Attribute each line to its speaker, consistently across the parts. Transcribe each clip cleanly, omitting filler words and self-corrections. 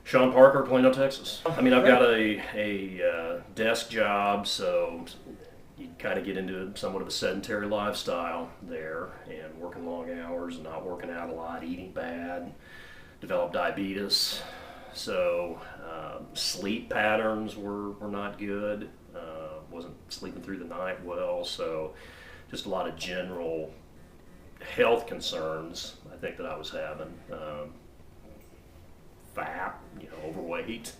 Speaker 1: Shawn Parker, Plano, Texas. I mean, I've got a desk job, so you kind of get into somewhat of a sedentary lifestyle there, and working long hours and not working out a lot, eating bad, developed diabetes. So sleep patterns were not good. Wasn't sleeping through the night well, so just a lot of general health concerns I think that I was having. Fat, overweight.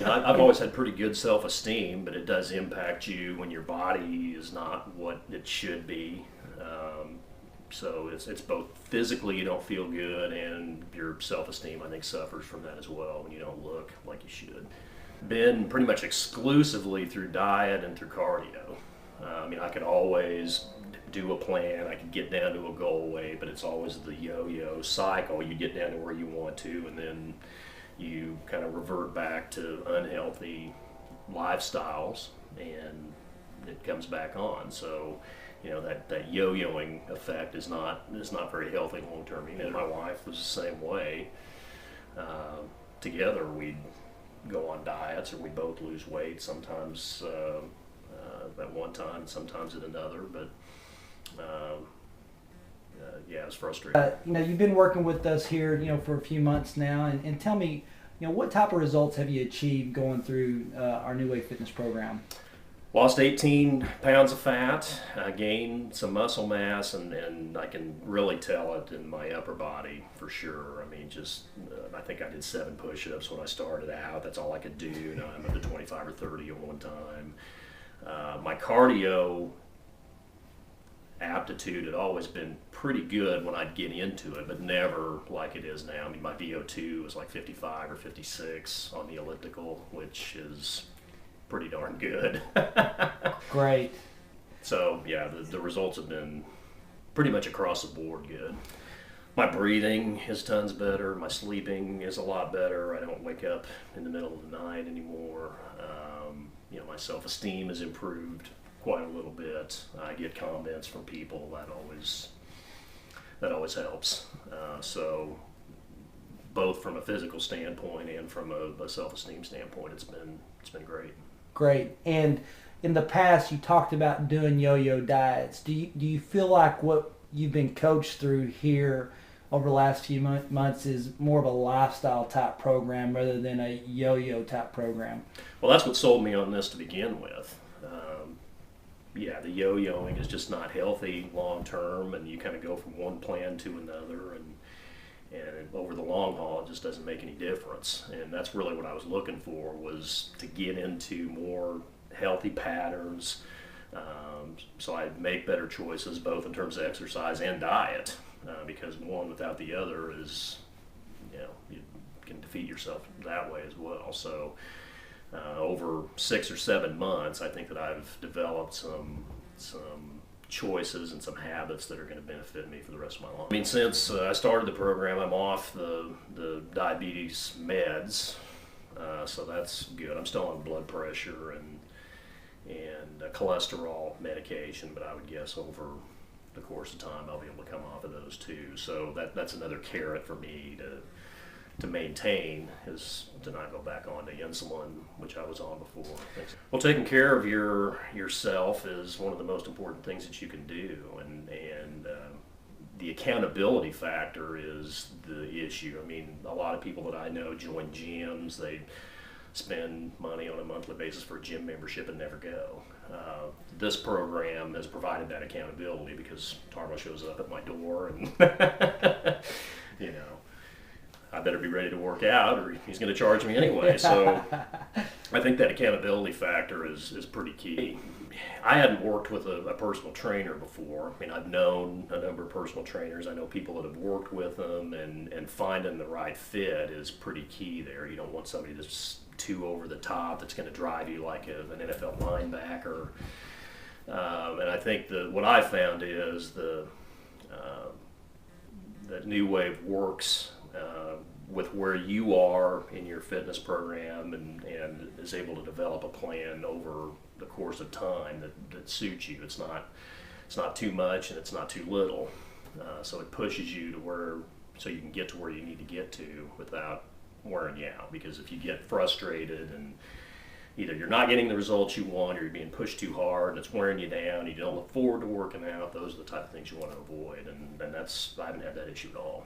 Speaker 1: I've always had pretty good self-esteem, but it does impact you when your body is not what it should be. So it's both physically you don't feel good, and your self-esteem I think suffers from that as well when you don't look like you should. Been pretty much exclusively through diet and through cardio. I mean, I could always do a plan, I could get down to a goal weight, but it's always the yo-yo cycle. You get down to where you want to, and then you kind of revert back to unhealthy lifestyles, and it comes back on. So, that yo-yoing effect is not very healthy long term. My wife was the same way. Together, we'd go on diets, or we'd both lose weight. Sometimes at one time, sometimes at another, but. Yeah, it's frustrating.
Speaker 2: You've been working with us here, for a few months now, and tell me, what type of results have you achieved going through our New Wave Fitness program?
Speaker 1: Lost 18 pounds of fat, gained some muscle mass, and I can really tell it in my upper body for sure. I mean, I think I did 7 push-ups when I started out. That's all I could do. Now I'm up to 25 or 30 at one time. My cardio aptitude had always been pretty good when I'd get into it, but never like it is now. I mean, my VO2 was like 55 or 56 on the elliptical, which is pretty darn good.
Speaker 2: Great.
Speaker 1: So yeah, the results have been pretty much across the board good. My breathing is tons better. My sleeping is a lot better. I don't wake up in the middle of the night anymore. My self-esteem has improved quite a little bit. I get comments from people that always helps. So both from a physical standpoint and from a self-esteem standpoint, it's been great.
Speaker 2: Great. And in the past, you talked about doing yo-yo diets. Do you feel like what you've been coached through here over the last few months is more of a lifestyle type program rather than a yo-yo type program?
Speaker 1: Well, that's what sold me on this to begin with. Yeah, the yo-yoing is just not healthy long term, and you kind of go from one plan to another, and over the long haul, it just doesn't make any difference. And that's really what I was looking for, was to get into more healthy patterns, so I'd make better choices both in terms of exercise and diet, because one without the other is, you can defeat yourself that way as well. So. Over 6 or 7 months, I think that I've developed some choices and some habits that are going to benefit me for the rest of my life. I mean, since I started the program, I'm off the diabetes meds, so that's good. I'm still on blood pressure and cholesterol medication, but I would guess over the course of time I'll be able to come off of those too. So that's another carrot for me to maintain, is to not go back onto insulin, which I was on before. Well, taking care of yourself is one of the most important things that you can do, and the accountability factor is the issue. I mean, a lot of people that I know join gyms, they spend money on a monthly basis for a gym membership and never go. This program has provided that accountability, because Tarmo shows up at my door and I better be ready to work out, or he's going to charge me anyway. So I think that accountability factor is pretty key. I hadn't worked with a personal trainer before. I mean, I've known a number of personal trainers. I know people that have worked with them, and finding the right fit is pretty key there. You don't want somebody that's too over the top, that's going to drive you like an NFL linebacker. And I think what I found is that New Wave works with where you are in your fitness program, and is able to develop a plan over the course of time that suits you. It's not too much and it's not too little. So it pushes you to so you can get to where you need to get to without wearing you out, because if you get frustrated and either you're not getting the results you want, or you're being pushed too hard and it's wearing you down, you don't look forward to working out, those are the type of things you want to avoid. And that's, I haven't had that issue at all.